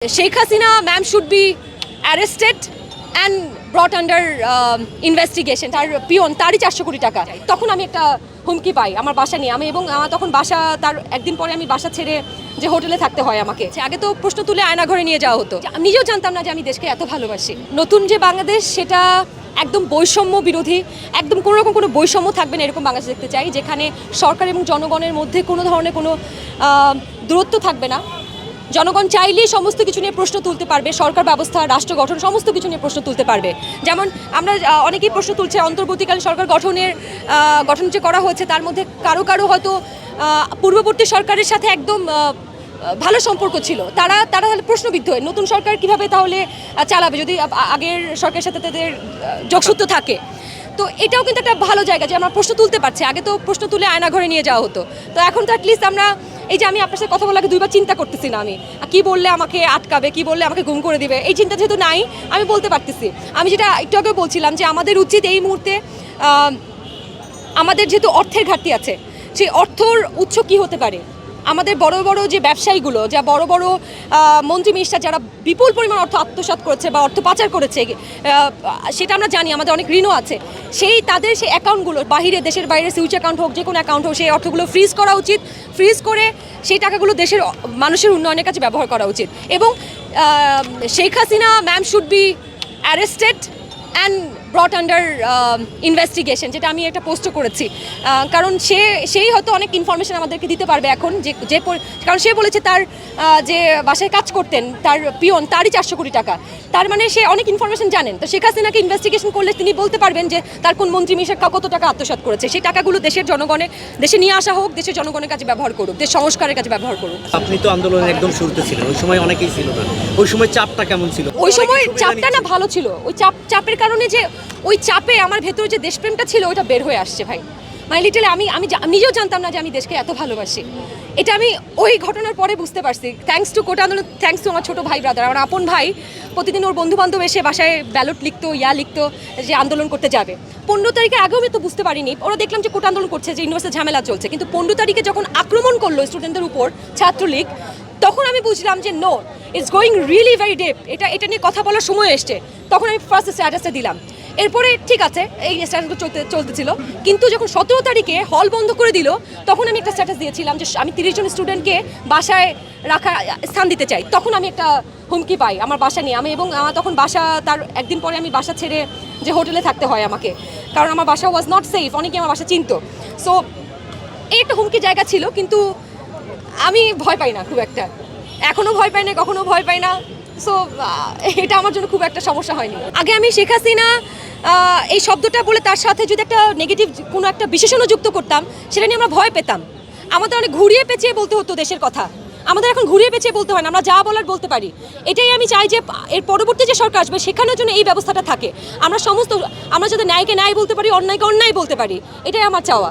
Sheikh Hasina ma'am should be arrested and brought under investigation. তার peon তারই 400 কোটি টাকা। তখন আমি একটা হুমকি পাই আমার বাসা নিয়ে। আমি এবং তখন বাসা তার একদিন পরে আমি বাসা ছেড়ে যে হোটেলে থাকতে হয় আমাকে। আগে তো প্রশ্ন তুলে আয়না ঘরে নিয়ে যাওয়া হতো। আমি নিজেও জানতাম না যে আমি দেশকে এত ভালোবাসি। নতুন যে বাংলাদেশ সেটা একদম বৈষম্য বিরোধী, একদম কোনো রকম কোনো বৈষম্য থাকবে না এরকম বাংলাদেশ দেখতে চাই, যেখানে সরকার এবং জনগণের মধ্যে কোনো ধরনের কোনো দূরত্ব থাকবে না। জনগণ চাইলেই সমস্ত কিছু নিয়ে প্রশ্ন তুলতে পারবে, সরকার ব্যবস্থা, রাষ্ট্র গঠন সমস্ত কিছু নিয়ে প্রশ্ন তুলতে পারবে। যেমন আমরা অনেকেই প্রশ্ন তুলছে অন্তর্বর্তীকালীন সরকার গঠন যে করা হয়েছে তার মধ্যে কারো কারো হয়তো পূর্ববর্তী সরকারের সাথে একদম ভালো সম্পর্ক ছিল, তারা তাহলে প্রশ্নবিদ্ধ হয় নতুন সরকার কিভাবে তাহলে চালাবে যদি আগের সরকারের সাথে তাদের যোগসূত্র থাকে। তো এটাও কিন্তু একটা ভালো জায়গা যে আমরা প্রশ্ন তুলতে পারছি। আগে তো প্রশ্ন তুলে আয়না ঘরে নিয়ে যাওয়া হতো, তো এখন তো অ্যাটলিস্ট আমরা এই যে আমি আপনার সাথে কথা বলাকে দুইবার চিন্তা করতেছি না, আমি কি বললে আমাকে আটকাবে, কি বললে আমাকে গুম করে দিবে, এই চিন্তা যেহেতু নাই আমি বলতে পারতেছি। আমি যেটা একটু আগে বলছিলাম যে আমাদের উচিত এই মুহূর্তে আমাদের যেহেতু অর্থের ঘাটতি আছে, সেই অর্থর উৎস কি হতে পারে। আমাদের বড় বড় যে ব্যবসায়ীগুলো, যা বড় বড় মন্ত্রী মিনিস্টার যারা বিপুল পরিমাণ অর্থ আত্মসাৎ করেছে বা অর্থ পাচার করেছে, সেটা আমরা জানি, আমাদের অনেক ঋণও আছে। তাদের সেই অ্যাকাউন্টগুলো বাহিরে, দেশের বাইরে সুইচ অ্যাকাউন্ট হোক, যে কোনো অ্যাকাউন্ট হোক, সেই অর্থগুলো ফ্রিজ করা উচিত। ফ্রিজ করে সেই টাকাগুলো দেশের মানুষের উন্নয়নের কাছে ব্যবহার করা উচিত। এবং Sheikh Hasina ma'am should be arrested and brought under investigation, যেটা আমি একটা পোস্টও করেছি। কারণ সেই হয়তো অনেক ইনফরমেশন আমাদেরকে দিতে পারবে এখন, কারণ সে বলেছে তার যে বাসায় কাজ করতেন তার পিয়ন তারই 400 কোটি টাকা। তার মানে সে অনেক ইনফরমেশন জানেন। তো শেখ হাসিনাকে ইনভেস্টিগেশন করলে তিনি বলতে পারবেন যে তার কোন মন্ত্রী মিনিস্টার কত টাকা আত্মসাৎ করেছে। সেই টাকাগুলো দেশে নিয়ে আসা হোক, দেশের জনগণের কাছে ব্যবহার করুক, দেশ সংস্কারের কাছে ব্যবহার করুক। আপনি তো আন্দোলনের একদম শুরুতে ছিলেন, ওই সময় অনেকেই ছিল না, ওই সময় চাপটা কেমন ছিল? ওই সময় চাপটা না ভালো ছিল। ওই চাপের কারণে যে ওই চাপে আমার ভেতরে যে দেশপ্রেমটা ছিল ওইটা বের হয়ে আসছে ভাই। মানে লিটালি আমি নিজেও জানতাম না যে আমি দেশকে এত ভালোবাসি। এটা আমি ওই ঘটনার পরে বুঝতে পারছি। থ্যাঙ্কস টু কোটা আন্দোলন, থ্যাঙ্কস টু আমার ছোটো ভাই ব্রাদার, আমার আপন ভাই। প্রতিদিন ওর বন্ধুবান্ধব এসে বাসায় ব্যালট লিখতো, লিখতো যে আন্দোলন করতে যাবে। 15 তারিখের আগেও আমি তো বুঝতে পারিনি। ওরা দেখলাম যে কোটা আন্দোলন করছে, যে ইউনিভার্সিটি ঝামেলা চলছে, কিন্তু 15 তারিখে যখন আক্রমণ করলো স্টুডেন্টদের উপর ছাত্রলীগ, তখন আমি বুঝলাম যে no, it's going really very deep. এটা নিয়ে কথা বলার সময় এসছে। তখন আমি ফার্স্ট স্ট্যাটাসটা দিলাম। এরপরে ঠিক আছে, এই স্ট্যাটাসগুলো চলতেছিল, কিন্তু যখন 17 তারিখে হল বন্ধ করে দিল, তখন আমি একটা স্ট্যাটাস দিয়েছিলাম যে আমি 30 জন স্টুডেন্টকে বাসায় স্থান দিতে চাই। তখন আমি একটা হুমকি পাই আমার বাসা নিয়ে। আমি এবং তখন বাসা তার একদিন পরে আমি বাসা ছেড়ে যে হোটেলে থাকতে হয় আমাকে, কারণ আমার বাসা ওয়াজ নট সেফ। অনেকে আমার বাসা চিনতো। সো এই একটা হুমকি জায়গা ছিল, কিন্তু আমি ভয় পাই না খুব একটা, এখনও ভয় পাই না, কখনো ভয় পাই না। সো এটা আমার জন্য খুব একটা সমস্যা হয়নি। আগে আমি শেখ হাসিনা এই শব্দটা বলে তার সাথে যদি একটা নেগেটিভ কোনো একটা বিশেষণ যুক্ত করতাম, সেটা নিয়ে আমরা ভয় পেতাম। আমাদের অনেক ঘুরিয়ে পেঁচিয়ে বলতে হতো দেশের কথা, আমাদের এখন ঘুরিয়ে পেঁচিয়ে বলতে হয় না, আমরা যা বলার বলতে পারি। এটাই আমি চাই যে এর পরবর্তী যে সরকার আসবে সেখানের জন্য এই ব্যবস্থাটা থাকে। আমরা যাতে ন্যায়কে ন্যায় বলতে পারি, অন্যায়কে অন্যায় বলতে পারি, এটাই আমার চাওয়া।